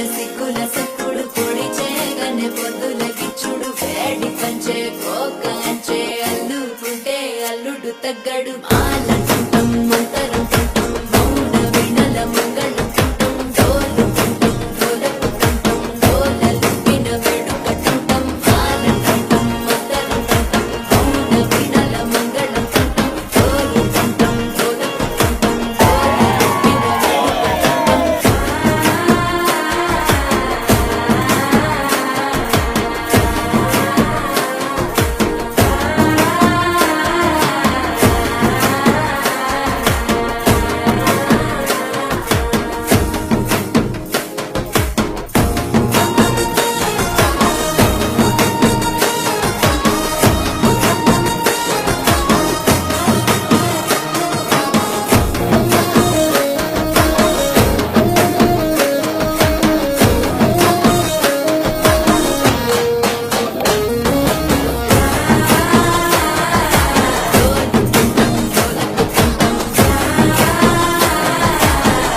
సిక్కుల సప్పుడు పొడి చేయగానే పొద్దుల గిచ్చుడు వేడి పంచే కోక అంచే అల్లుకుంటే అల్లుడు తగ్గడు మాలంటుంటాం మంతరం తుంటాం మౌన వినల మంగళం తుంటాం డోలు తుంటాం డోలకు తుంటాం డోలలు విన వేడుక తుంటాం మాలంటుంటాం మంతరం తుంటాం మౌన వినల మంగళం తుంటాం డోలు తుంటాం డోలకు తుంటాం డోలలు విన వేడుక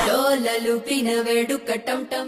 డోలలు పిన వేడుక టం టం